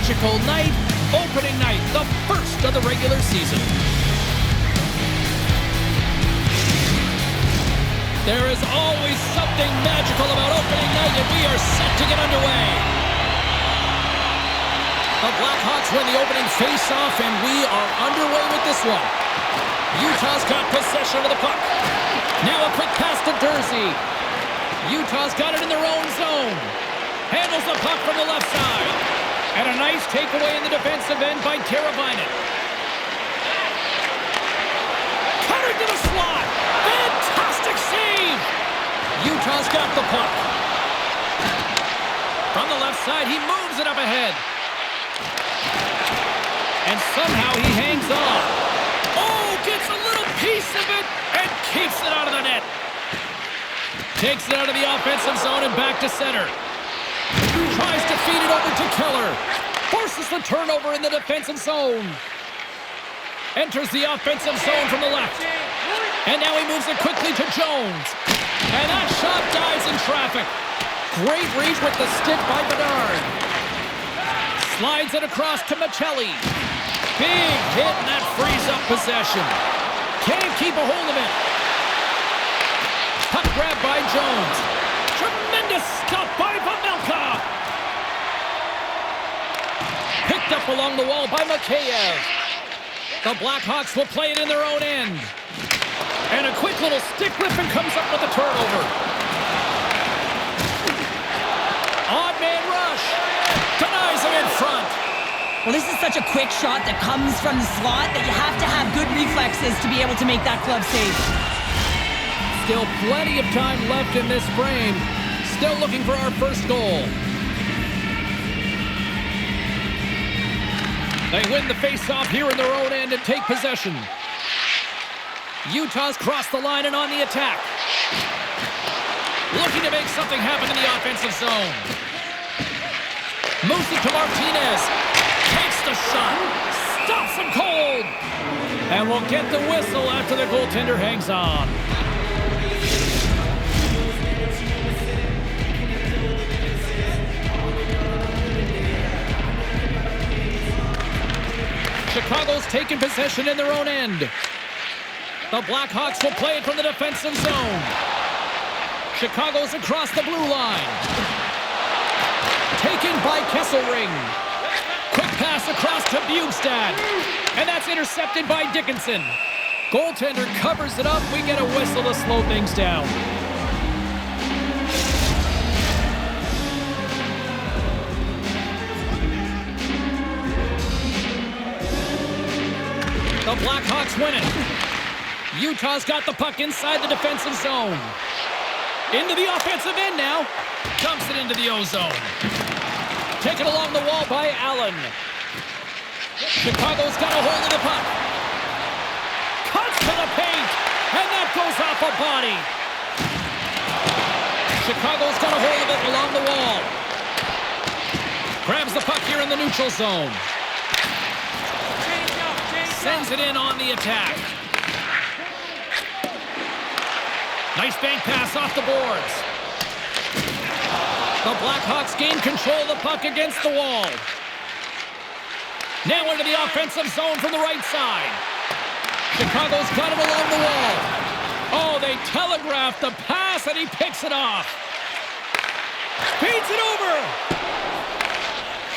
magical night, opening night, the first of the regular season. There is always something magical about opening night, and we are set to get underway. The Blackhawks win the opening face-off, and we are underway with this one. Utah's got possession of the puck. Now a quick pass to Jersey. Utah's got it in their own zone. Handles the puck from the left side. And a nice takeaway in the defensive end by Teravainen. Cutter to the slot. Fantastic save. Utah's got the puck. From the left side, he moves it up ahead. And somehow he hangs on. Oh, gets a little piece of it and keeps it out of the net. Takes it out of the offensive zone and back to center. Tries to feed it over to Keller. Forces the turnover in the defensive zone. Enters the offensive zone from the left. And now he moves it quickly to Jones. And that shot dies in traffic. Great reach with the stick by Bedard. Slides it across to Michelli. Big hit, and that frees up possession. Can't keep a hold of it. Puck grab by Jones. Tremendous stop by Pavelka. Picked up along the wall by Mikheyev. The Blackhawks will play it in their own end. And a quick little stick lift and comes up with a turnover. Odd man rush. Denies him in front. Well, this is such a quick shot that comes from the slot that you have to have good reflexes to be able to make that glove save. Still plenty of time left in this frame. Still looking for our first goal. They win the face-off here in their own end and take possession. Utah's crossed the line and on the attack. Looking to make something happen in the offensive zone. Moves it to Martinez. Takes the shot. Stops him cold. And we'll get the whistle after the goaltender hangs on. Chicago's taking possession in their own end. The Blackhawks will play it from the defensive zone. Chicago's across the blue line. Taken by Kesselring. Quick pass across to Bjugstad. And that's intercepted by Dickinson. Goaltender covers it up. We get a whistle to slow things down. The Blackhawks win it. Utah's got the puck inside the defensive zone. Into the offensive end now. Dumps it into the O-zone. Taken along the wall by Allen. Chicago's got a hold of the puck. Cuts to the paint. And that goes off a body. Chicago's got a hold of it along the wall. Grabs the puck here in the neutral zone. Sends it in on the attack. Nice bank pass off the boards. The Blackhawks gain control of the puck against the wall. Now into the offensive zone from the right side. Chicago's got it along the wall. Oh, they telegraphed the pass, and he picks it off. Feeds it over.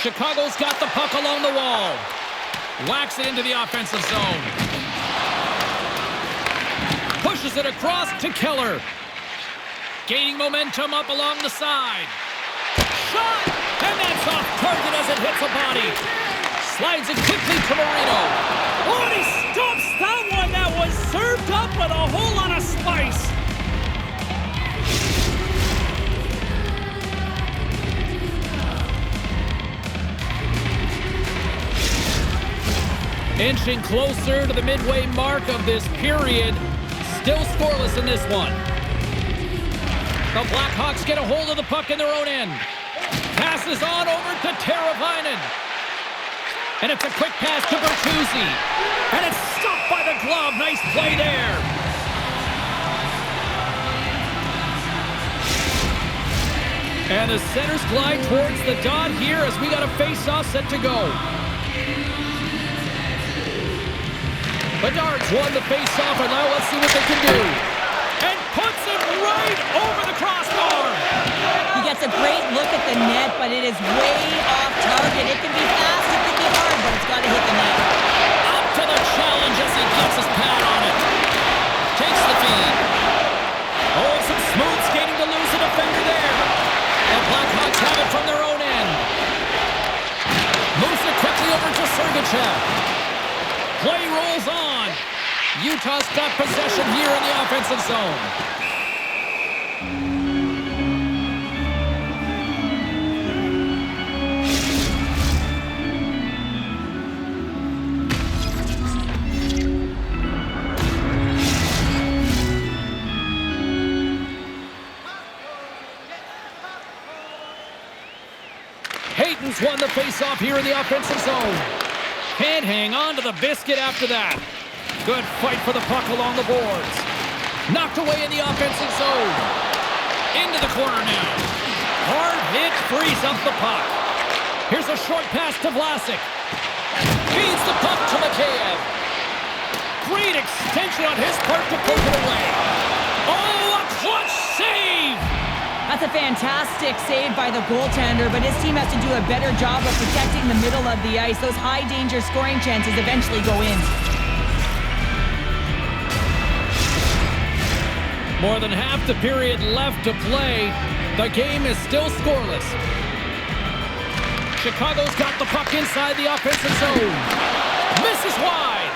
Chicago's got the puck along the wall. Whacks it into the offensive zone. Pushes it across to Keller. Gaining momentum up along the side. Shot! And that's off target as it hits a body. Slides it quickly to Marino. Oh, and he stops that one. That was served up with a whole lot of spice. Inching closer to the midway mark of this period. Still scoreless in this one. The Blackhawks get a hold of the puck in their own end. Passes on over to Teravainen. And it's a quick pass to Bertuzzi. And it's stopped by the glove. Nice play there. And the centers glide towards the dot here as we got a face-off set to go. Bedard's won the face-off, and now let's see what they can do. And puts it right over the crossbar. He gets a great look at the net, but it is way off target. It can be fast, it can be hard, but it's got to hit the net. Up to the challenge as he gets his pad on it. Takes the feed. Oh, some smooth skating to lose a defender there. The Blackhawks have it from their own end. Moves it quickly over to Sergachev. Play rolls on. Utah's got possession here in the offensive zone. Hayton's won the face-off here in the offensive zone. Can't hang on to the biscuit after that. Good fight for the puck along the boards. Knocked away in the offensive zone. Into the corner now. Hard hit frees up the puck. Here's a short pass to Vlasic. Feeds the puck to Mikheyev. Great extension on his part to poke it away. Oh, a clutch save! That's a fantastic save by the goaltender, but his team has to do a better job of protecting the middle of the ice. Those high-danger scoring chances eventually go in. More than half the period left to play. The game is still scoreless. Chicago's got the puck inside the offensive zone. Misses wide.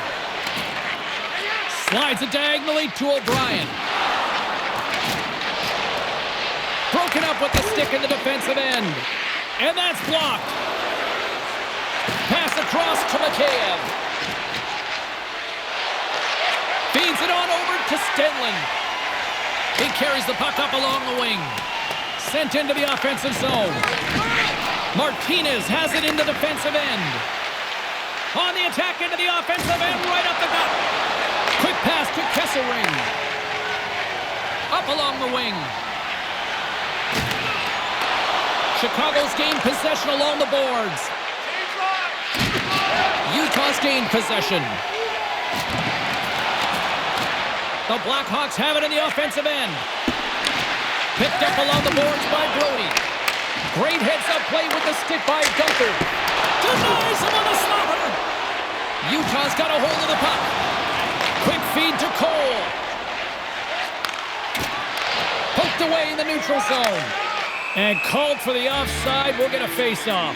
Slides it diagonally to O'Brien. Broken up with the stick in the defensive end. And that's blocked. Pass across to Mikheyev. Feeds it on over to Stenlund. He carries the puck up along the wing. Sent into the offensive zone. Martinez has it in the defensive end. On the attack into the offensive end, right up the gut. Quick pass to Kesselring. Up along the wing. Chicago's gained possession along the boards. Utah's gained possession. The Blackhawks have it in the offensive end. Picked up along the boards by Brody. Great heads-up play with the stick by Gunther. Denies him on the slobber. Utah's got a hold of the puck. Quick feed to Cole. Poked away in the neutral zone. And called for the offside. We'll get a face-off.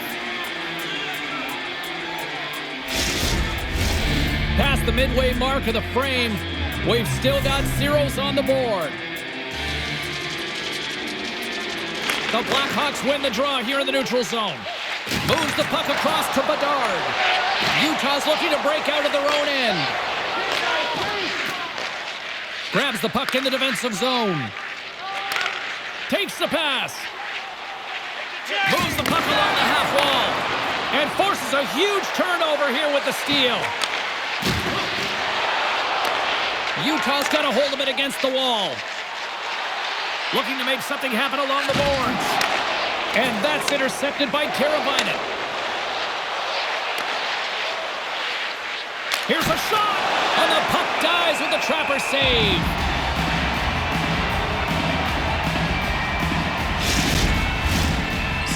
Past the midway mark of the frame. We've still got zeros on the board. The Blackhawks win the draw here in the neutral zone. Moves the puck across to Bedard. Utah's looking to break out of their own end. Grabs the puck in the defensive zone. Takes the pass. Moves the puck along the half wall. And forces a huge turnover here with the steal. Utah's got a hold of it against the wall. Looking to make something happen along the boards. And that's intercepted by Teravainen. Here's a shot. And the puck dies with the trapper save.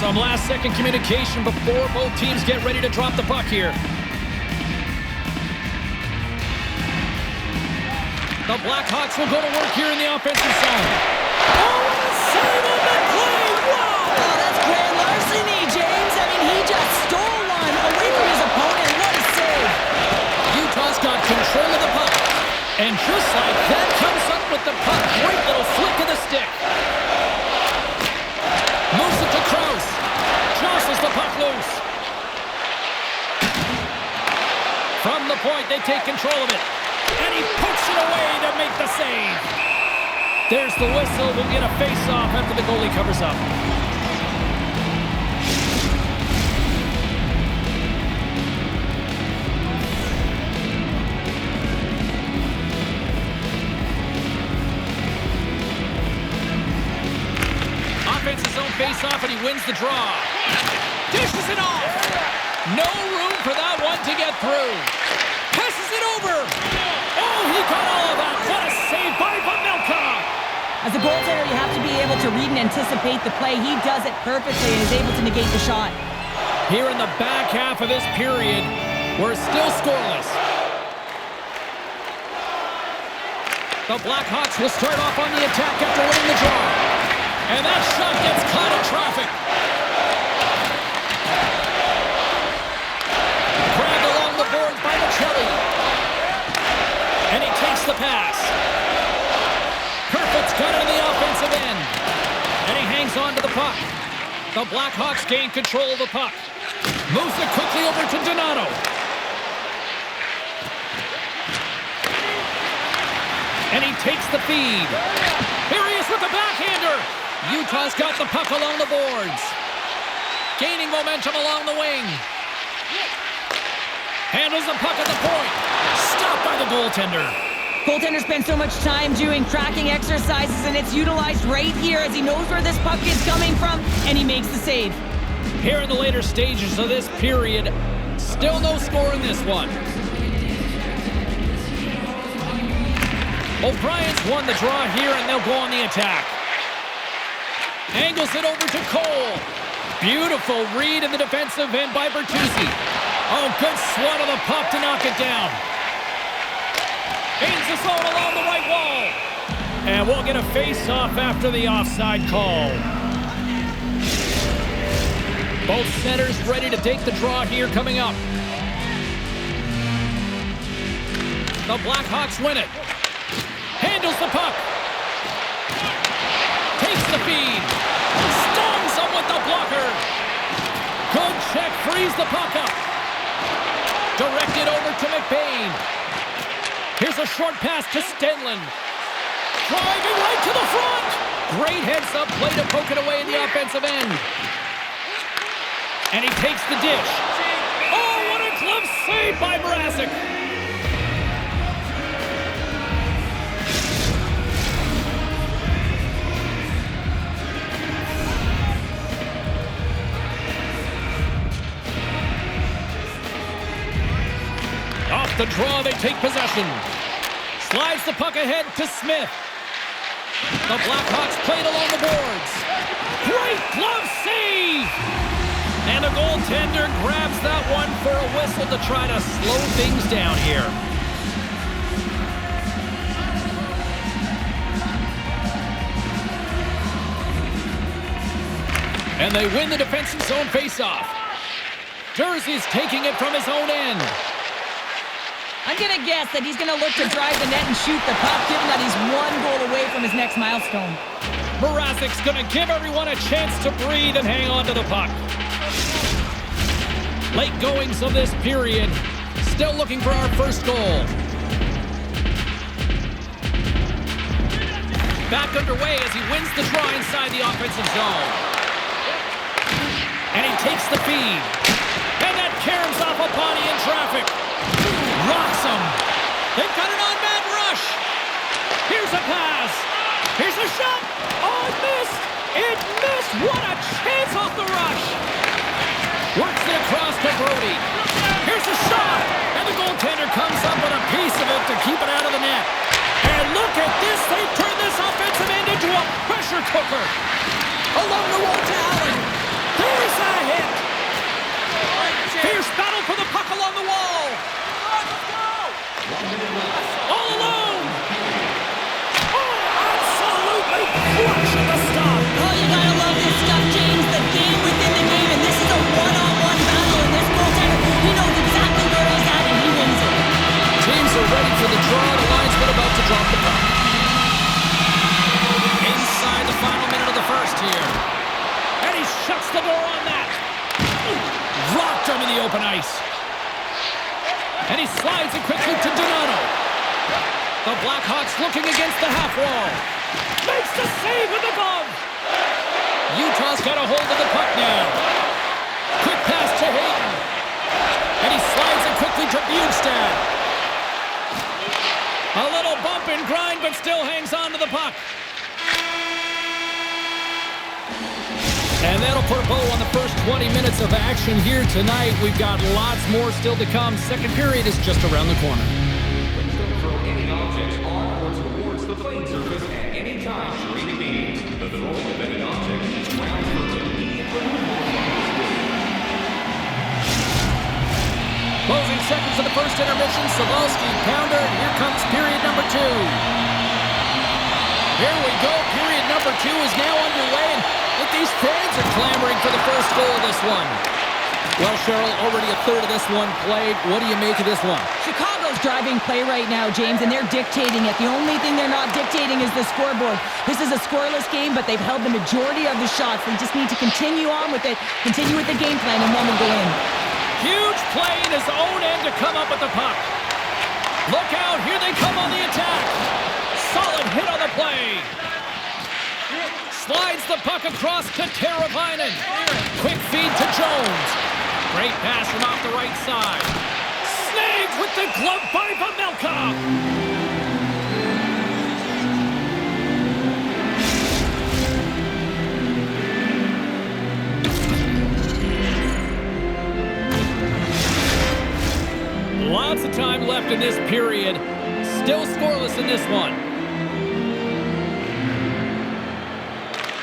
Some last-second communication before both teams get ready to drop the puck here. The Blackhawks will go to work here in the offensive zone. Oh, what a save on the play! Wow! Oh, that's grand larceny, James. I mean, he just stole one away from his opponent. What a save! Utah's got control of the puck. And just like that, comes up with the puck. Great little flick of the stick. Moves it to Krause. Jostles the puck loose. From the point, they take control of it. And he pokes it away to make the save. There's the whistle. We'll get a face-off after the goalie covers up. Offensive zone face-off wins the draw. Dishes it off. No room for that one to get through. Passes it over. Oh, he got all of that. What a save by Vamilka. As a goaltender, you have to be able to read and anticipate the play. He does it perfectly and is able to negate the shot. Here in the back half of this period, we're still scoreless. The Blackhawks will start off on the attack after winning the draw. And that shot gets caught in traffic. Grabbed along the boards by Michelli. And he takes the pass. Kerfoot's got it on the offensive end. And he hangs on to the puck. The Blackhawks gain control of the puck. Moves it quickly over to Donato. And he takes the feed. Here he is with the backhander. Utah's got the puck along the boards. Gaining momentum along the wing. Handles the puck at the point. Stopped by the goaltender. Goaltender spends so much time doing tracking exercises, and it's utilized right here as he knows where this puck is coming from, and he makes the save. Here in the later stages of this period, still no score in this one. O'Brien's won the draw here, and they'll go on the attack. Angles it over to Cole. Beautiful read in the defensive end by Bertuzzi. Oh, good swat of the puck to knock it down. Gains the zone along the right wall. And we'll get a face-off after the offside call. Both centers ready to take the draw here coming up. The Blackhawks win it. Handles the puck. Takes the feed. Stones him with the blocker. Good check. Frees the puck up. Directed over to McBain. Here's a short pass to Stenlund. Driving right to the front. Great heads-up play to poke it away in the offensive end. And he takes the dish. Oh, what a glove save by Mrazek. Off the draw, they take possession. Slides the puck ahead to Smith. The Blackhawks played along the boards. Great glove save! And the goaltender grabs that one for a whistle to try to slow things down here. And they win the defensive zone faceoff. Jersey's taking it from his own end. I'm going to guess that he's going to look to drive the net and shoot the puck, given that he's one goal away from his next milestone. Mrazek's going to give everyone a chance to breathe and hang on to the puck. Late goings of this period. Still looking for our first goal. Back underway as he wins the draw inside the offensive zone. And he takes the feed. And that caroms off Opani in traffic. Rocks him. They've got an on-man rush. Here's a pass. Here's a shot. Oh, it missed. It missed. What a chance off the rush. Works it across to Brody. Here's a shot. And the goaltender comes up with a piece of it to keep it out of the net. And look at this. They've turned this offensive end into a pressure cooker. Along the wall to Allen. There's a hit. Fierce battle for the puck along the wall. All alone. Oh, absolutely crushing the stop. Oh, you gotta love this stuff, James. The game within the game, and this is a one-on-one battle, and this goaltender, he knows exactly where he's at, and he wins it. Teams are ready for the draw. The linesman about to drop the puck. Inside the final minute of the first here. And he shuts the door on that. Rocked him in the open ice. And he slides it quickly to Donato. The Blackhawks looking against the half wall. Makes the save with the glove. Utah's got a hold of the puck now. Quick pass to Hayden. And he slides it quickly to Bjugstad. A little bump and grind, but still hangs on to the puck. And that'll put a bow on the first 20 minutes of action here tonight. We've got lots more still to come. Second period is just around the corner. Please don't throw any objects on or towards the playing surface at any time during the game. The throwing of any object is grounds for immediate removal from this field. Closing seconds of the first intermission. Savalski, pounder. Here comes period number 2. Here we go. Period number 2 is now underway. And these fans are clamoring for the first goal of this one. Well, Cheryl, already a third of this one played. What do you make of this one? Chicago's driving play right now, James, and they're dictating it. The only thing they're not dictating is the scoreboard. This is a scoreless game, but they've held the majority of the shots. They just need to continue on with it, continue with the game plan, and then we'll go in. Huge play in his own end to come up with the puck. Look out, here they come on the attack. Solid hit on the play. Slides the puck across to Teravainen. Quick feed to Jones. Great pass from off the right side. Snagged with the glove by Pavelka. Lots of time left in this period. Still scoreless in this one.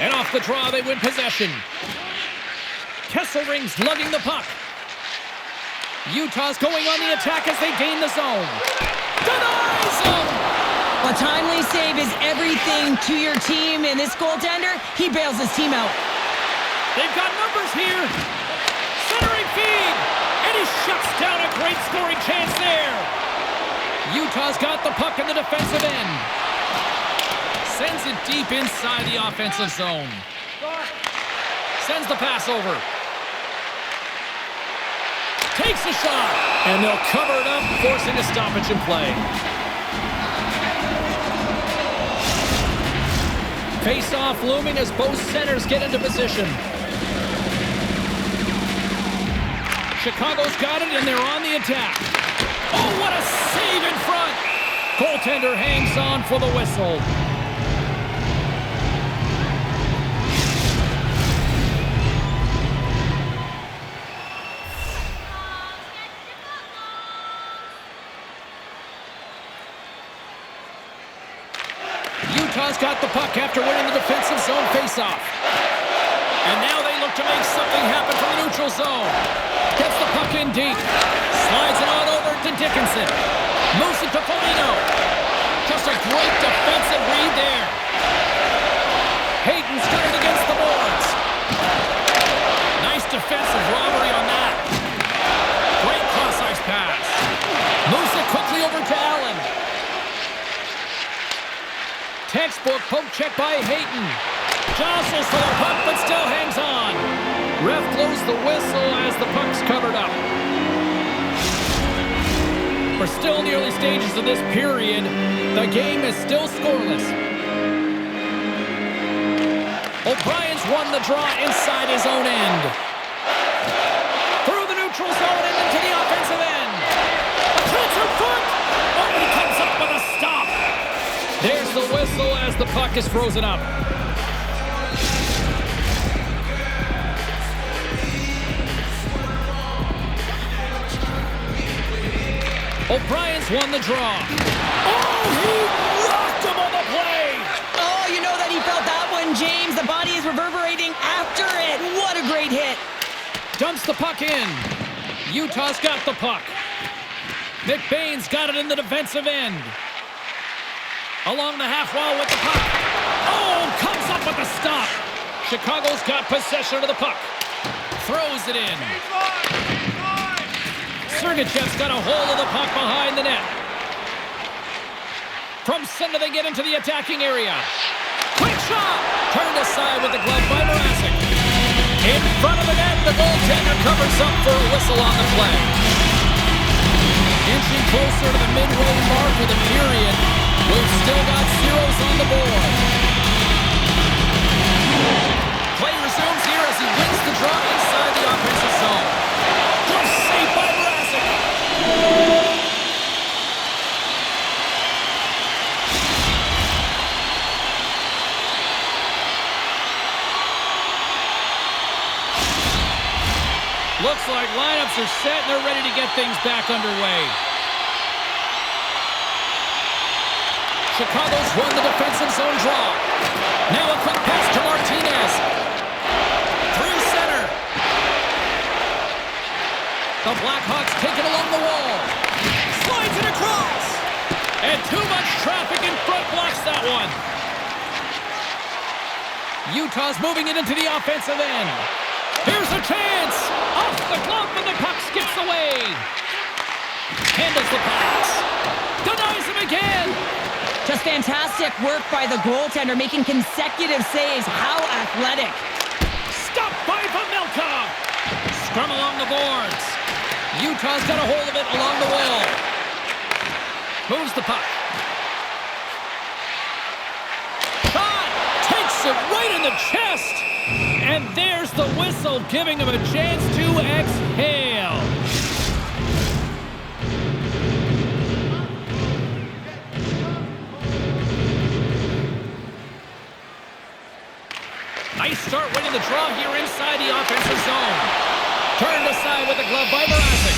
And off the draw, they win possession. Kesselring's lugging the puck. Utah's going on the attack as they gain the zone. Denies them! A timely save is everything to your team, and this goaltender, he bails his team out. They've got numbers here. Centering feed. And he shuts down a great scoring chance there. Utah's got the puck in the defensive end. Sends it deep inside the offensive zone. Sends the pass over. Takes a shot. And they'll cover it up, forcing a stoppage in play. Face-off looming as both centers get into position. Chicago's got it, and they're on the attack. Oh, what a save in front. Goaltender hangs on for the whistle. Utah's got the puck after winning the defensive zone faceoff. And now they look to make something happen from the neutral zone. Gets the puck in deep. Slides it on over to Dickinson. Moves it to Foligno. Just a great defensive read there. Hayton's got it against the boards. Nice defensive robbery on that. Great cross-ice pass. Moves it quickly over to Allen. Textbook poke check by Hayton. Jostles for the puck, but still hangs on. Ref blows the whistle as the puck's covered up. We're still in the early stages of this period. The game is still scoreless. O'Brien's won the draw inside his own end. Through the neutral zone and into the offensive end. A chance of foot! Oh, he comes up with a stop. There's the whistle as the puck is frozen up. O'Brien's won the draw. Oh, he rocked him on the play! Oh, you know that he felt that one, James. The body is reverberating after it. What a great hit. Dumps the puck in. Utah's got the puck. McBain's got it in the defensive end. Along the half wall with the puck. Oh, comes up with a stop. Chicago's got possession of the puck. Throws it in. Sergachev's got a hold of the puck behind the net. From center, they get into the attacking area. Quick shot! Turned aside with the glove by Mrazek. In front of the net, the goaltender covers up for a whistle on the play. Inching closer to the midway mark of the period. We've still got zeros on the board. Play resumes here as he wins the draw inside the offensive zone. Good save by Mrazek. Looks like lineups are set and they're ready to get things back underway. Chicago's won the defensive zone draw. Now a quick pass to Martinez. Through center. The Blackhawks take it along the wall. Slides it across. And too much traffic in front blocks that one. Utah's moving it into the offensive end. Here's a chance. Off the glove and the puck skips away. Handles the pass. Denies him again. Just fantastic work by the goaltender, making consecutive saves. How athletic. Stopped by Pavelka. Scrum along the boards. Utah's got a hold of it along the wall. Moves the puck. Shot. Takes it right in the chest. And there's the whistle, giving him a chance to exhale. Nice start winning the draw here inside the offensive zone. Turned aside with the glove by Mrazek.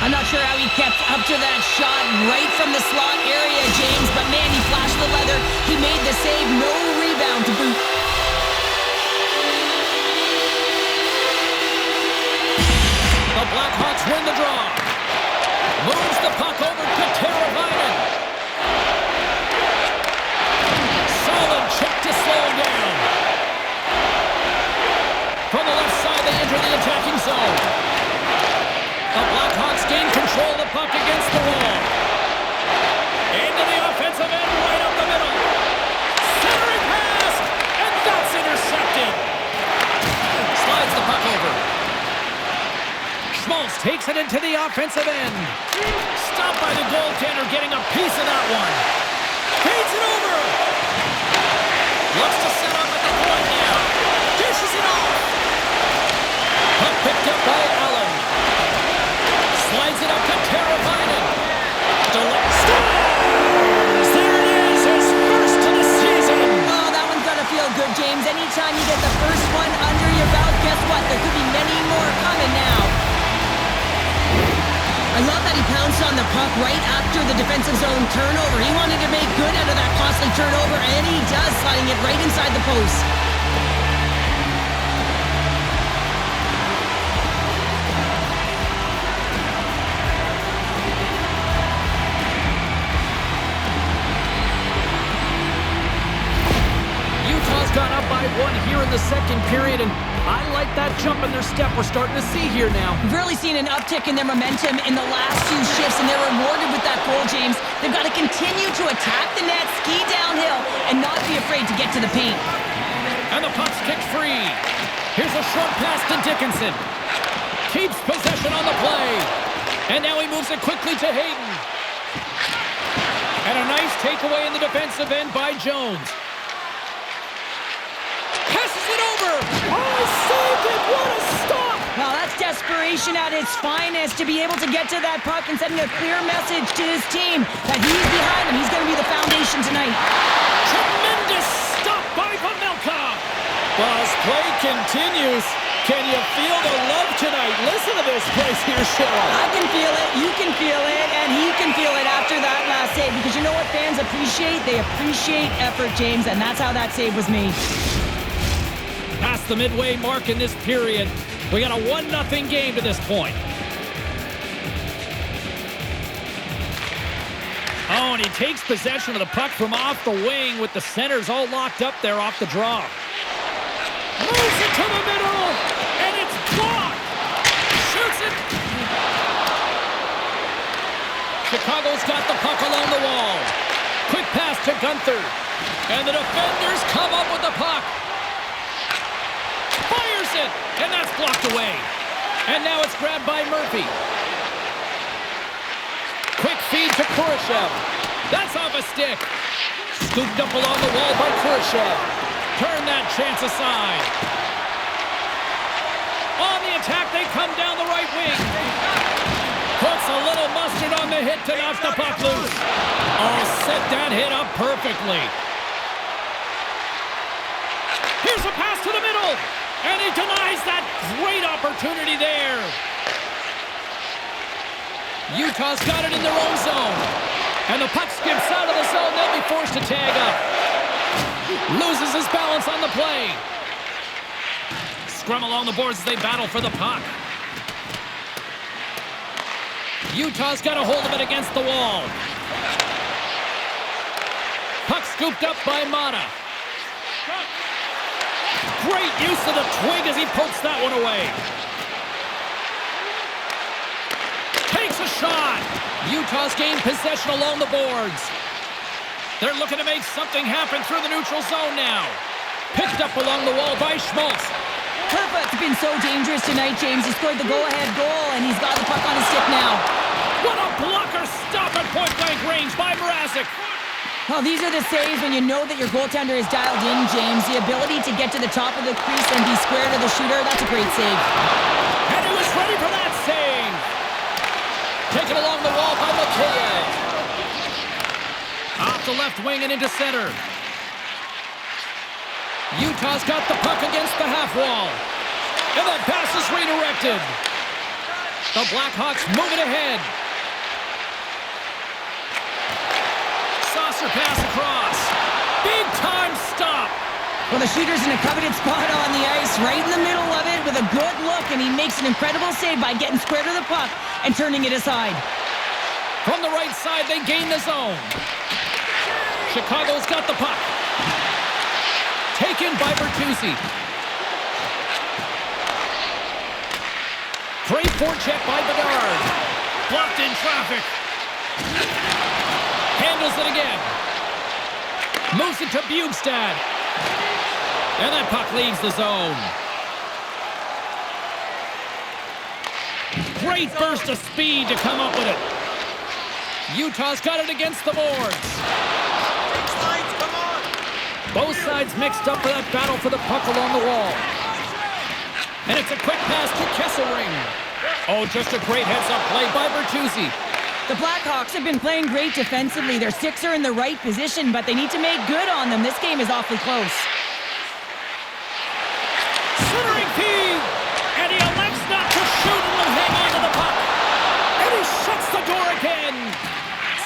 I'm not sure how he kept up to that shot right from the slot area, James, but man, he flashed the leather. He made the save, no rebound to boot. The Blackhawks win the draw. Moves the puck over to Teravainen. Solid check to slow him down. From the left side, they enter the attacking zone. The Blackhawks gain control of the puck against the wall. Into the offensive end, right up the middle. Centering pass, and that's intercepted. Slides the puck over. Schmaltz takes it into the offensive end. Stopped by the goaltender, getting a piece of that one. Feeds it over. Looks to set up at the point now. Dishes it off. Puck picked up by Allen. Slides it up to Teravainen. Scores! There it is, his first of the season. Oh, that one's gotta feel good, James. Anytime you get the first one under your belt, guess what? There could be many more coming now. I love that he pounced on the puck right after the defensive zone turnover. He wanted to make good out of that costly turnover, and he does, sliding it right inside the post. Utah's gone up by one here in the second period, and I like that jump in their step we're starting to see here now. We've really seen an uptick in their momentum in the last few shifts, and they're rewarded with that goal, James. They've got to continue to attack the net, ski downhill, and not be afraid to get to the paint. And the puck's kicked free. Here's a short pass to Dickinson. Keeps possession on the play. And now he moves it quickly to Hayden. And a nice takeaway in the defensive end by Jones. Passes it over. Oh, he saved it. What a stop. Well, that's desperation at its finest, to be able to get to that puck and sending a clear message to his team that he's behind him. He's going to be the foundation tonight. Tremendous stop by Pavelka. Well, as play continues, can you feel the love tonight? Listen to this place here, Cheryl. I can feel it, you can feel it, and he can feel it after that last save. Because you know what fans appreciate? They appreciate effort, James, and that's how that save was made. Past the midway mark in this period. We got a 1-0 game to this point. Oh, and he takes possession of the puck from off the wing with the centers all locked up there off the draw. Moves it to the middle, and it's blocked. Shoots it. Chicago's got the puck along the wall. Quick pass to Gunther. And the defenders come up with the puck. Fires it, and that's blocked away. And now it's grabbed by Murphy. Quick feed to Kurashev. That's off a stick. Scooped up along the wall by Kurashev. Turn that chance aside. On the attack, they come down the right wing. Puts a little mustard on the hit to knock the puck loose. Oh, set that hit up perfectly. Here's a pass to the middle. And he denies that great opportunity there. Utah's got it in their own zone. And the puck skips out of the zone. They'll be forced to tag up. Loses his balance on the play. Scrum along the boards as they battle for the puck. Utah's got a hold of it against the wall. Puck scooped up by Mata. Great use of the twig as he pokes that one away. Takes a shot. Utah's gained possession along the boards. They're looking to make something happen through the neutral zone now. Picked up along the wall by Schmaltz. Kerfoot's been so dangerous tonight, James. He scored the go-ahead goal, and he's got the puck on his stick now. What a blocker stop at point-blank range by Mrazek. Well, these are the saves when you know that your goaltender is dialed in, James. The ability to get to the top of the crease and be square to the shooter, that's a great save. And he was ready for that save. Taken along the wall by McKay. Off the left wing and into center. Utah's got the puck against the half wall. And that pass is redirected. The Blackhawks move it ahead. Saucer pass across. Big time stop. Well, the shooter's in a coveted spot on the ice, right in the middle of it with a good look, and he makes an incredible save by getting square to the puck and turning it aside. From the right side, they gain the zone. Chicago's got the puck. Taken by Bertuzzi. Great forecheck by Bedard. Blocked in traffic. Handles it again. Moves it to Bjugstad. And that puck leaves the zone. Great burst of speed to come up with it. Utah's got it against the boards. Both sides mixed up for that battle for the puck along the wall. And it's a quick pass to Kesselring. Oh, just a great heads-up play by Bertuzzi. The Blackhawks have been playing great defensively. Their sticks are in the right position, but they need to make good on them. This game is awfully close. Centering feed! And he elects not to shoot and will hang on to the puck. And he shuts the door again.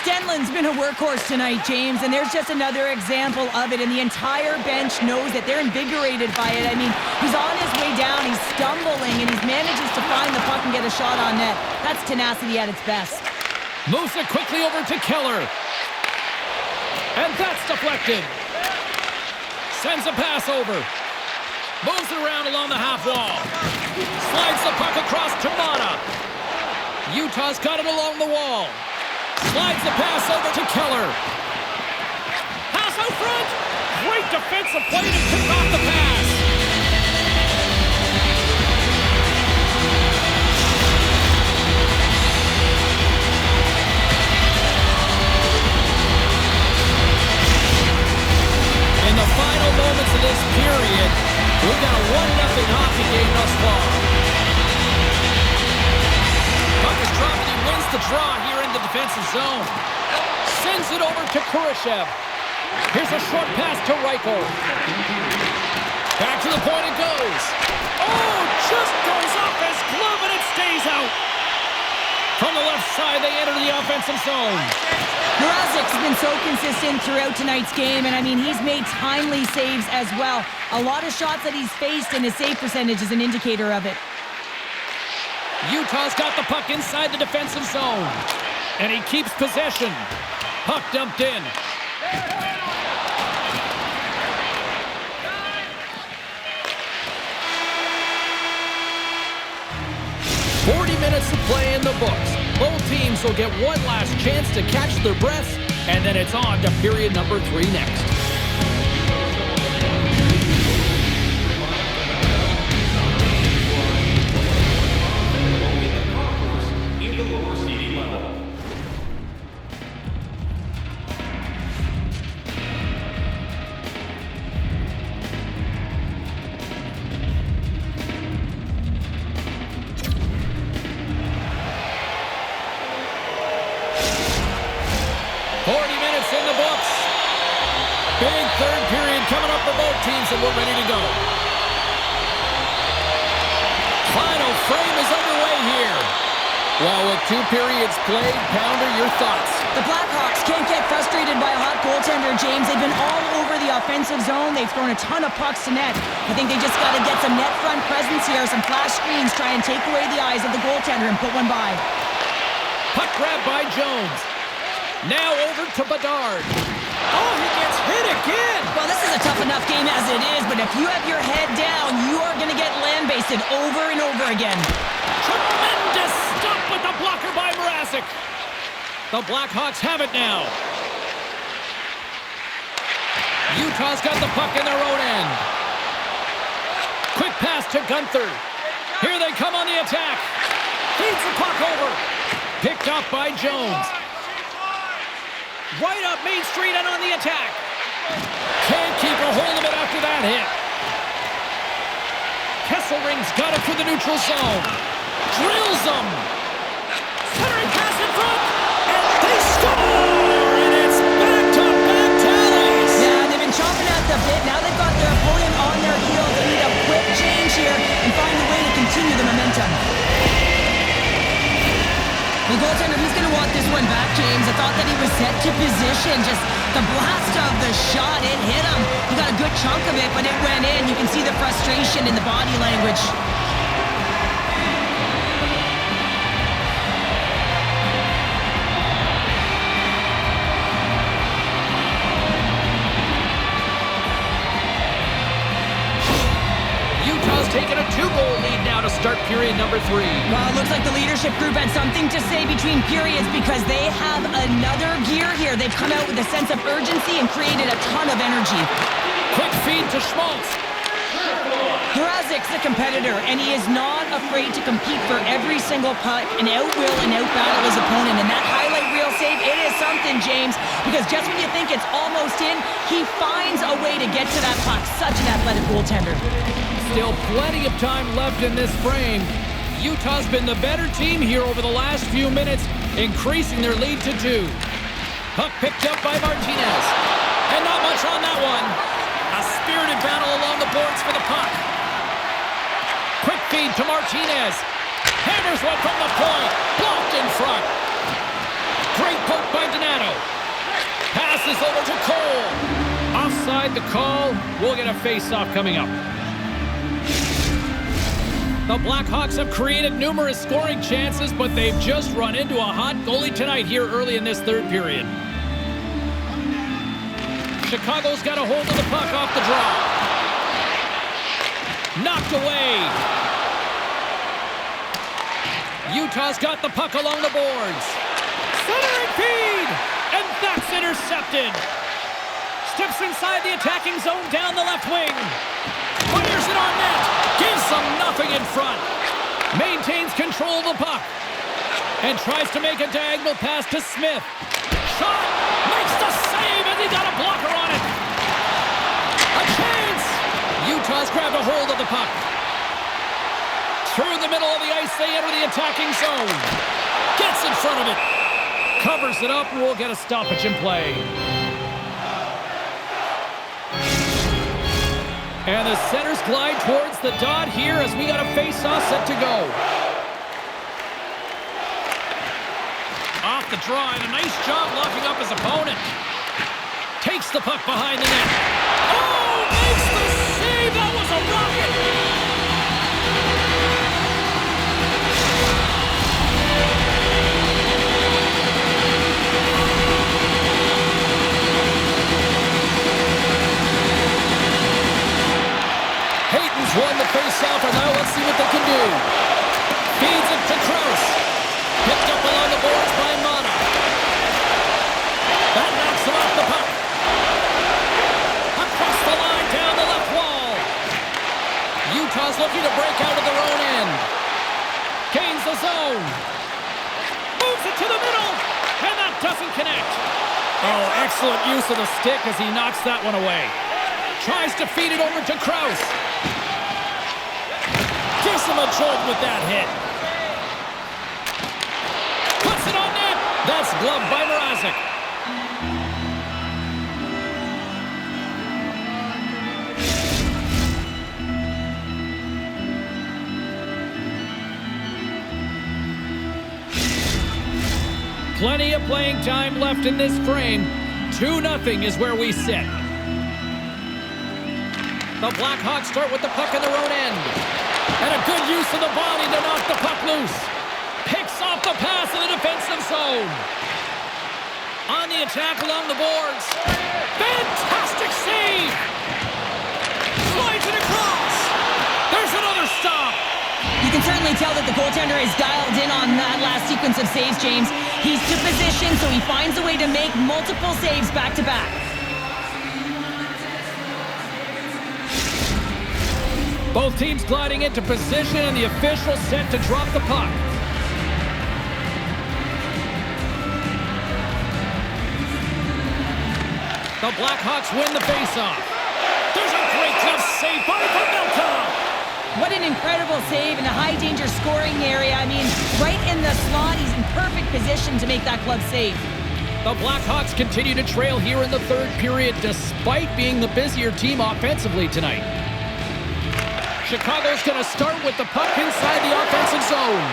Stenlund's been a workhorse tonight, James, and there's just another example of it, and the entire bench knows that they're invigorated by it. I mean, he's on his way down, he's stumbling, and he manages to find the puck and get a shot on net. That's tenacity at its best. Moves it quickly over to Keller. And that's deflected. Sends a pass over. Moves it around along the half wall. Slides the puck across to Mata. Utah's got it along the wall. Slides the pass over to Keller. Pass out front. Great defensive play to pick off the pass. In the final moments of this period, we've got a 1-0 hockey game thus far. Puck is dropped and he wins the draw here in the defensive zone. Sends it over to Kurashev. Here's a short pass to Reichel. Back to the point it goes. Oh, just goes off his glove and it stays out. From the left side, they enter the offensive zone. Mrazek's been so consistent throughout tonight's game, and I mean, he's made timely saves as well. A lot of shots that he's faced, and his save percentage is an indicator of it. Utah's got the puck inside the defensive zone. And he keeps possession. Puck dumped in. Minutes of play in the books. Both teams will get one last chance to catch their breaths, and then it's on to period number 3 next. In the lower seating level. Big third period coming up for both teams, and we're ready to go. Well, with 2 periods played, Pounder, your thoughts? The Blackhawks can't get frustrated by a hot goaltender, James. They've been all over the offensive zone. They've thrown a ton of pucks to net. I think they just got to get some net front presence here, some flash screens, try and take away the eyes of the goaltender and put one by. Puck grab by Jones. Now over to Bedard. Oh, he gets hit again! Well, this is a tough enough game as it is, but if you have your head down, you are going to get land-basted over and over again. Tremendous stop with the blocker by Mrazek. The Blackhawks have it now. Utah's got the puck in their own end. Quick pass to Gunther. Here they come on the attack. Feeds the puck over. Picked up by Jones. Right up Main Street and on the attack. Can't keep a hold of it after that hit. Kesselring's got it through the neutral zone. Drills them. Centering pass in front. And they score! And it's back-to-back tallies. Yeah, they've been chomping at the bit. Now they've got their opponent on their heels. They need a quick change here and find a way to continue the momentum. The goaltender, he's going to want this one back, James. I thought that he was set to position. Just the blast of the shot, it hit him. He got a good chunk of it, but it went in. You can see the frustration in the body language. Utah's taken a 2-goal lead now to start period number 3. Well, it looks like the leadership group had something to say between periods because they have another gear here. They've come out with a sense of urgency and created a ton of energy. Quick feed to Schmaltz. Mrazek's a competitor, and he is not afraid to compete for every single puck and out-will and out-battle his opponent. And that highlight reel save, it is something, James, because just when you think it's almost in, he finds a way to get to that puck. Such an athletic goaltender. Still plenty of time left in this frame. Utah's been the better team here over the last few minutes, increasing their lead to 2. Puck picked up by Martinez. And not much on that one. A spirited battle along the boards for the puck. Quick feed to Martinez. Hammers one from the point. Blocked in front. Great poke by Donato. Passes over to Cole. Offside the call. We'll get a face-off coming up. The Blackhawks have created numerous scoring chances, but they've just run into a hot goalie tonight here early in this 3rd period. Chicago's got a hold of the puck off the draw. Knocked away. Utah's got the puck along the boards. Centering feed! And that's intercepted. Steps inside the attacking zone down the left wing. Fires it on net. Gives them nothing in front. Maintains control of the puck. And tries to make a diagonal pass to Smith. Shot. Makes the save, and he got a blocker on it. A chance. Utah's grabbed a hold of the puck. Through the middle of the ice, they enter the attacking zone. Gets in front of it. Covers it up, and we'll get a stoppage in play. And the centers glide towards the dot here as we got a face-off set to go. Off the draw, and a nice job locking up his opponent. Takes the puck behind the net. Oh, makes the save! That was a rocket! Hayton's won the face-off, and now let's see what they can do. Feeds it to Krause. Picked up along the boards by Mata. That knocks him off the puck. Across the line, down the left wall. Utah's looking to break out of their own end. Gains the zone. Moves it to the middle, and that doesn't connect. Oh, excellent use of the stick as he knocks that one away. Tries to feed it over to Krause. Gives him a jolt with that hit. Puts it on net. That's gloved by Mrazek. Plenty of playing time left in this frame. 2-0 is where we sit. The Blackhawks start with the puck in their own end. And a good use of the body to knock the puck loose. Picks off the pass in the defensive zone. On the attack along the boards. Fantastic save! Slides it across. There's another stop. You can certainly tell that the goaltender is dialed in on that last sequence of saves, James. He's to position, so he finds a way to make multiple saves back-to-back. Both teams gliding into position, and the official set to drop the puck. The Blackhawks win the faceoff. There's a great glove save by Milka. What an incredible save in a high-danger scoring area. I mean, right in the slot, he's in perfect position to make that glove save. The Blackhawks continue to trail here in the third period, despite being the busier team offensively tonight. Chicago's going to start with the puck inside the offensive zone.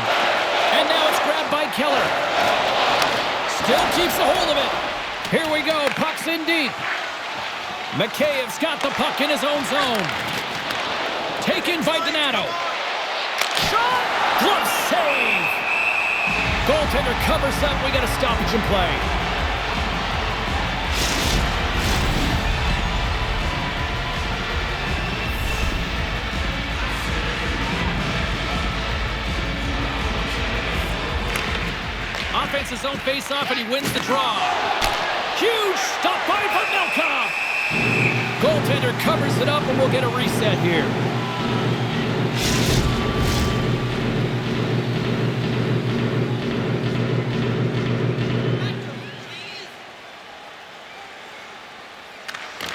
And now it's grabbed by Keller. Still keeps a hold of it. Here we go, puck's in deep. Makheyev's got the puck in his own zone. Taken by Donato. Shot! Glove save! Goaltender covers up. We got a stoppage in play. Offensive zone face-off, and he wins the draw. Huge stop by Milka. Goaltender covers it up, and we'll get a reset here.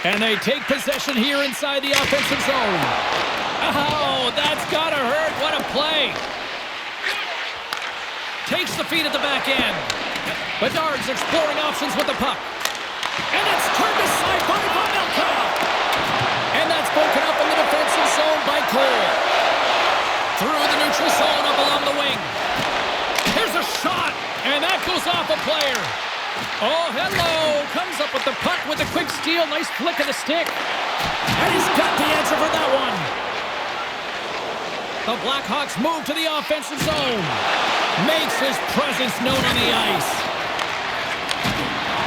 And they take possession here inside the offensive zone. Oh, that's gotta hurt. What a play. Takes the feed at the back end. Bedard's exploring options with the puck. And it's turned aside by Milka. And that's broken up in the defensive zone by Cole. Through the neutral zone up along the wing. Here's a shot. And that goes off a player. Oh, hello. Comes up with the puck with a quick steal. Nice flick of the stick. And he's got the answer for that one. The Blackhawks move to the offensive zone. Makes his presence known on the ice.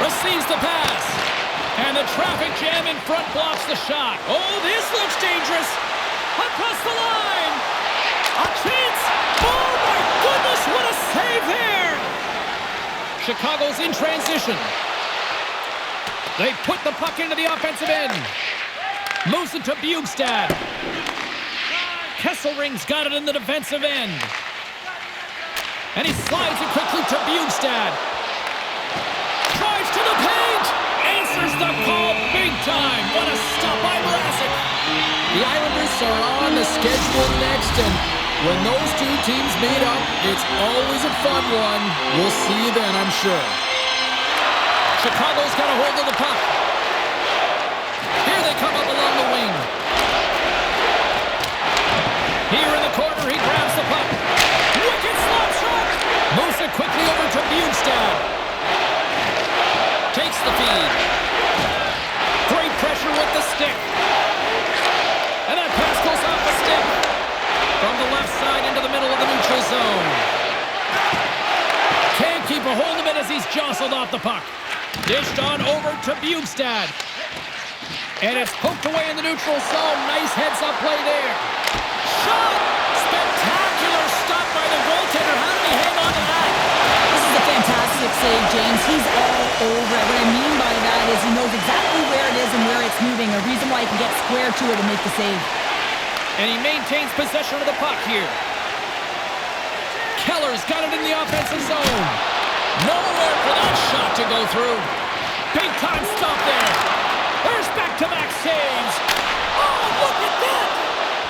Receives the pass. And the traffic jam in front blocks the shot. Oh, this looks dangerous. Across the line. A chance. Oh, my goodness, what a save there. Chicago's in transition. They put the puck into the offensive end. Moves it to Bjugstad. Kesselring's got it in the defensive end. And he slides it quickly to Bjugstad. Drives to the paint. Answers the call big time. What a stop by Mrazek. The Islanders are on the schedule next, and when those two teams meet up, it's always a fun one. We'll see you then, I'm sure. Chicago's got a hold of the puck. Here they come up along the wing. Here in the corner, he grabs the puck. Wicked slap shot. Moves it quickly over to Bjugstad. Takes the feed. Great pressure with the stick. And that pass goes off the stick. From the left side into the middle of the neutral zone. Can't keep a hold of it as he's jostled off the puck. Dished on over to Bjugstad. And it's poked away in the neutral zone. Nice heads-up play there. Shot! Spectacular stop by the goaltender. How did he hang on to that? This is a fantastic save, James. He's all over it. What I mean by that is he knows exactly where it is and where it's moving. A reason why he can get square to it and make the save. And he maintains possession of the puck here. Keller's got it in the offensive zone. Nowhere for that shot to go through. Big time stop there. There's back-to-back saves. Oh, look at that!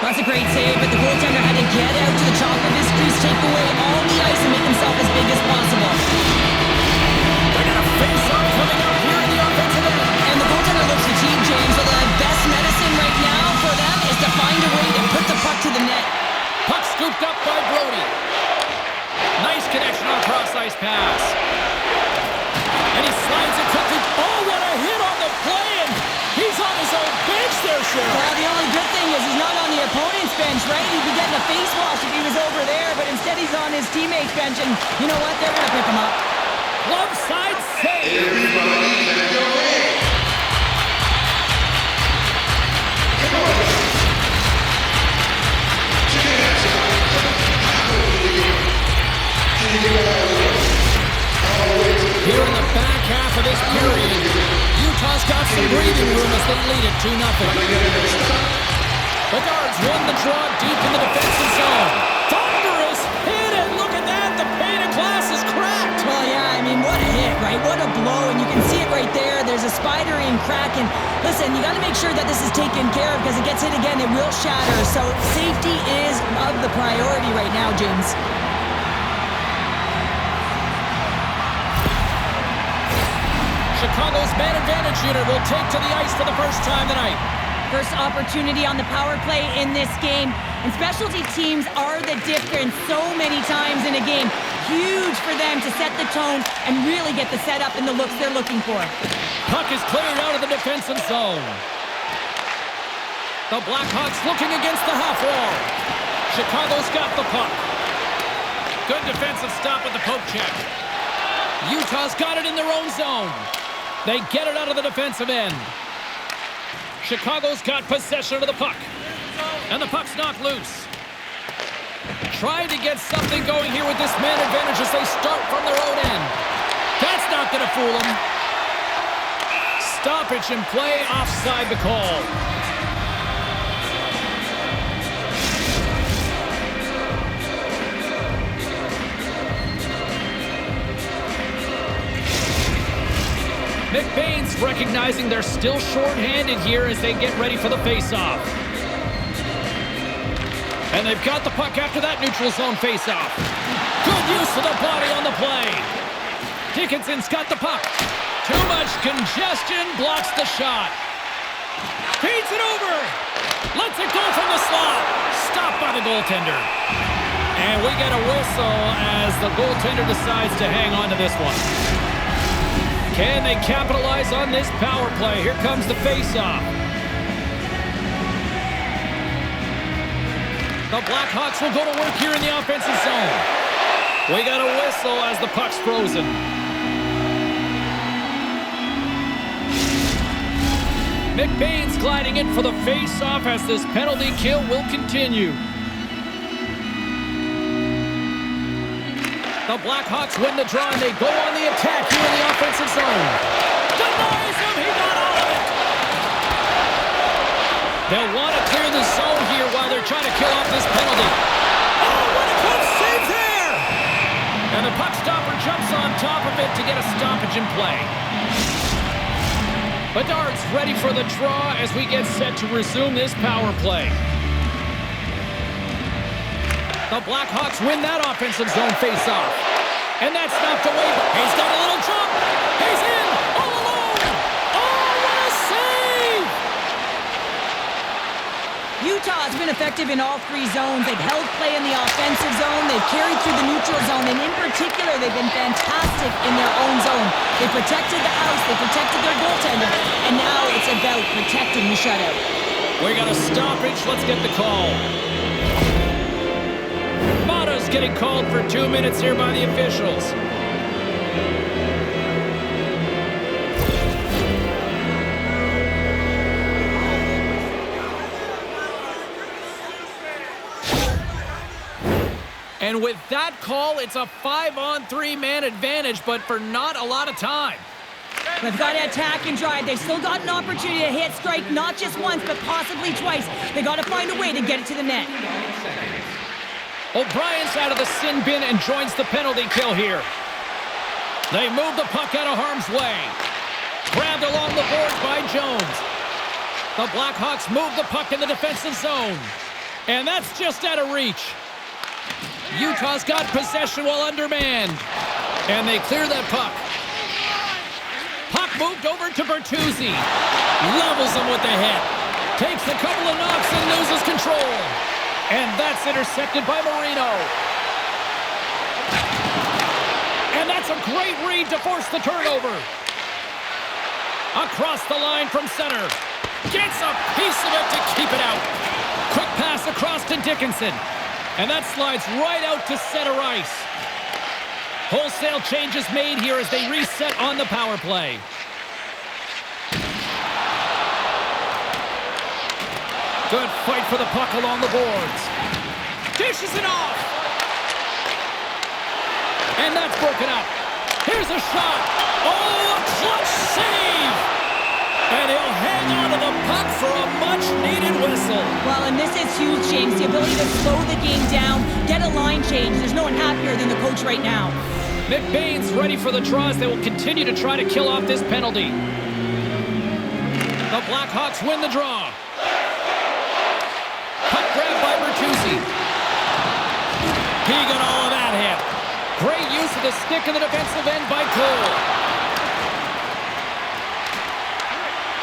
That's a great save, but the goaltender had to get out to the top of his crease, take away all the ice, and make himself as big as possible. They got a face-off coming up here in the offensive end. And the goaltender looks fatigued, James, so the best medicine right now for them is to find a way to put the puck to the net. Puck scooped up by Brody. Nice connection on cross-ice pass. And he slides it quickly. Oh, what a hit on the play, and he's on his own bench there, Cheryl. Well, the only good thing is he's not on the opponent's bench, right? He'd be getting a face wash if he was over there, but instead he's on his teammate's bench, and you know what? They're going to pick him up. Glove side save. Here in the back half of this period, Utah's got some breathing room as they lead it 2-0. The Guards won the draw deep in the defensive zone. Thunderous hit, and look at that, the pane of glass is cracked. Well, yeah, I mean, what a hit, right? What a blow, and you can see it right there. There's a spider-ing crack, and listen, you got to make sure that this is taken care of because it gets hit again, it will shatter. So safety is of the priority right now, James. Chicago's man advantage unit will take to the ice for the first time tonight. First opportunity on the power play in this game. And specialty teams are the difference so many times in a game. Huge for them to set the tone and really get the setup and the looks they're looking for. Puck is cleared out of the defensive zone. The Blackhawks looking against the half wall. Chicago's got the puck. Good defensive stop with the poke check. Utah's got it in their own zone. They get it out of the defensive end. Chicago's got possession of the puck. And the puck's knocked loose. Trying to get something going here with this man advantage as they start from their own end. That's not going to fool them. Stoppage in play, offside the call. McBain's recognizing they're still short-handed here as they get ready for the face-off. And they've got the puck after that neutral zone face-off. Good use of the body on the play. Dickinson's got the puck. Too much congestion, blocks the shot. Feeds it over. Lets it go from the slot. Stopped by the goaltender. And we get a whistle as the goaltender decides to hang on to this one. Can they capitalize on this power play? Here comes the face-off. The Blackhawks will go to work here in the offensive zone. We got a whistle as the puck's frozen. McBain's gliding in for the face-off as this penalty kill will continue. The Blackhawks win the draw, and they go on the attack here in the offensive zone. Denies him, he got all of it. They'll want to clear the zone here while they're trying to kill off this penalty. Oh, what a close save there! And the puck stopper jumps on top of it to get a stoppage in play. Bedard's ready for the draw as we get set to resume this power play. The Blackhawks win that offensive zone face-off. And that's knocked away. He's got a little jump. He's in all alone. Oh, what a save! Utah's been effective in all three zones. They've held play in the offensive zone. They've carried through the neutral zone. And in particular, they've been fantastic in their own zone. They protected the house. They protected their goaltender. And now it's about protecting the shutout. We got a stoppage. Let's get the call. Mata's getting called for 2 minutes here by the officials. And with that call, it's a 5-on-3 man advantage, but for not a lot of time. They've got to attack and drive. They've still got an opportunity to hit strike, not just once, but possibly twice. They got to find a way to get it to the net. O'Brien's out of the sin bin and joins the penalty kill here. They move the puck out of harm's way. Grabbed along the boards by Jones. The Blackhawks move the puck in the defensive zone. And that's just out of reach. Utah's got possession while undermanned. And they clear that puck. Puck moved over to Bertuzzi. Levels him with the hit. Takes a couple of knocks and loses control. And that's intercepted by Marino. That's a great read to force the turnover. Across the line from center. Gets a piece of it to keep it out. Quick pass across to Dickinson. And that slides right out to center ice. Wholesale changes made here as they reset on the power play. Good fight for the puck along the boards. Dishes it off. And that's broken up. Here's a shot. Oh, a clutch save. And he'll hang on to the puck for a much-needed whistle. Well, and this is huge, James. The ability to slow the game down, get a line change. There's no one happier than the coach right now. McBain's ready for the draws. They will continue to try to kill off this penalty. The Blackhawks win the draw. Puck grab by Bertuzzi. He got all of that hit. Great use of the stick in the defensive end by Cole.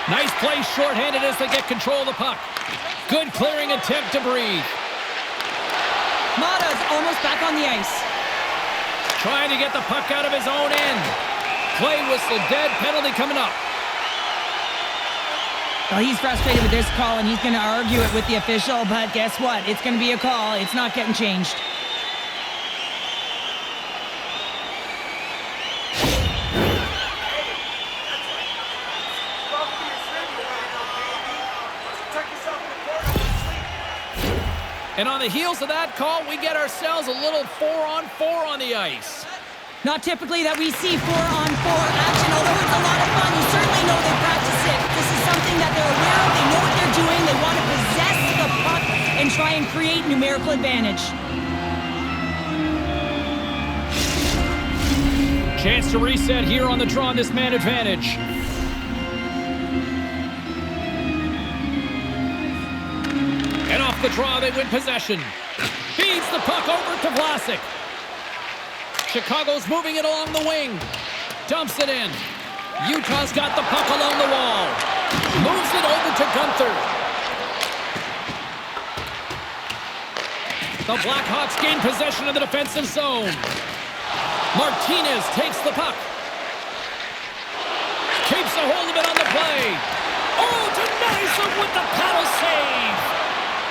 Nice play shorthanded as they get control of the puck. Good clearing attempt to breathe. Mata's almost back on the ice. Trying to get the puck out of his own end. Play whistle dead, penalty coming up. Well, he's frustrated with this call, and he's going to argue it with the official, but guess what? It's going to be a call. It's not getting changed. And on the heels of that call, we get ourselves a little 4-on-4 on the ice. Not typically that we see 4-on-4 action, although it's a lot of fun. You certainly know they practice it. This is something that they're aware of. They know what they're doing. They want to possess the puck and try and create numerical advantage. Chance to reset here on the draw on this man advantage. And off the draw, they win possession. Feeds the puck over to Vlasic. Chicago's moving it along the wing. Dumps it in. Utah's got the puck along the wall. Moves it over to Gunther. The Blackhawks gain possession of the defensive zone. Martinez takes the puck. Keeps a hold of it on the play. Oh, denies him with the paddle save.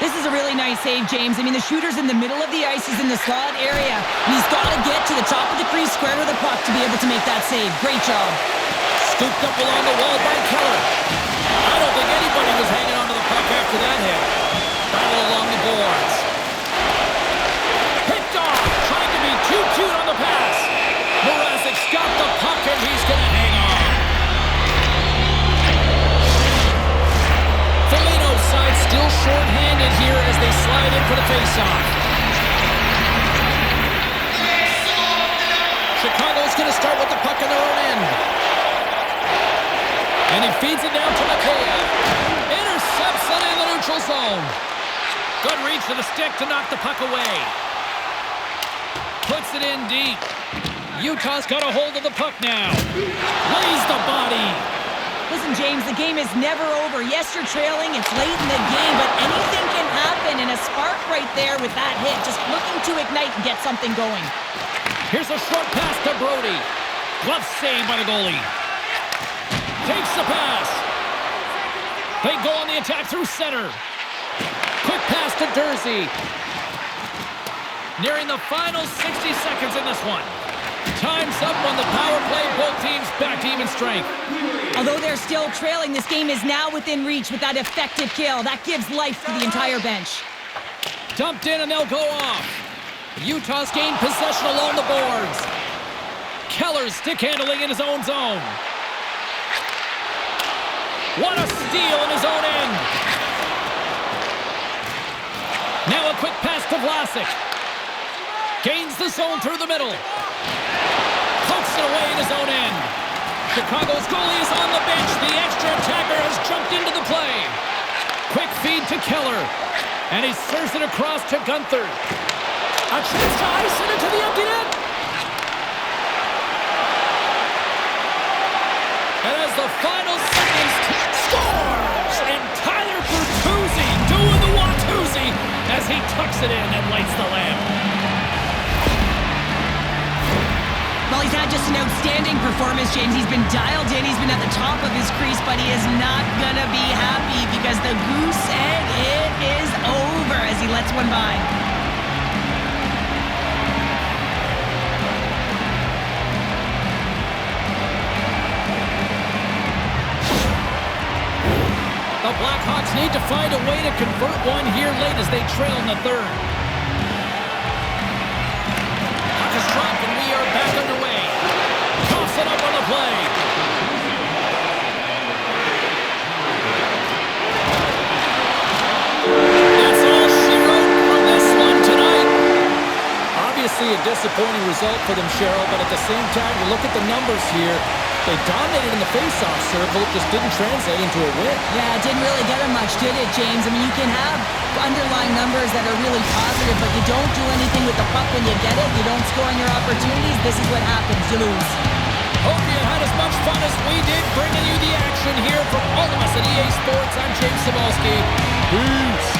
This is a really nice save, James. I mean, the shooter's in the middle of the ice. He's in the slot area. And he's got to get to the top of the crease square with the puck to be able to make that save. Great job. Scooped up along the wall by Keller. I don't think anybody was hanging onto the puck after that hit. Battle along the boards. Picked off. Trying to be too cute on the pass. Mrazek's got the puck and he's going to hang on. Foligno's side still short-handed here as they slide in for the face-off. Chicago's going to start with the puck in their own end. And he feeds it down to McCabe. Intercepts it in the neutral zone. Good reach to the stick to knock the puck away. Puts it in deep. Utah's got a hold of the puck now. Lays the body. Listen, James, the game is never over. Yes, you're trailing. It's late in the game, but anything can happen. And a spark right there with that hit. Just looking to ignite and get something going. Here's a short pass to Brody. Glove save by the goalie. Takes the pass. They go on the attack through center. Quick pass to Dursey. Nearing the final 60 seconds in this one. Time's up on the power play. Both teams back to even strength. Although they're still trailing, this game is now within reach with that effective kill. That gives life to the entire bench. Dumped in and they'll go off. Utah's gained possession along the boards. Keller's stick handling in his own zone. What a steal in his own end. Now a quick pass to Vlasic. Gains the zone through the middle. Pokes it away in his own end. Chicago's goalie is on the bench. The extra attacker has jumped into the play. Quick feed to Keller. And he serves it across to Gunther. A chance to ice it into the empty net. And as the final seconds scores! And Tyler Bertuzzi doing the Watusi as he tucks it in and lights the lamp. Well, he's had just an outstanding performance, James. He's been dialed in. He's been at the top of his crease, but he is not going to be happy because the goose egg, it is over as he lets one by. The Blackhawks need to find a way to convert one here late as they trail in the third. Puck is dropped and we are back underway. Toss it up on the play. That's all she wrote from this one tonight. Obviously a disappointing result for them, Cheryl, but at the same time, you look at the numbers here. They dominated in the face-off circle, just didn't translate into a win. Yeah, it didn't really get him much, did it, James? I mean, you can have underlying numbers that are really positive, but you don't do anything with the puck when you get it. You don't score on your opportunities. This is what happens. You lose. Hope you had as much fun as we did bringing you the action here from all of us at EA Sports. I'm James Cybulski. Peace.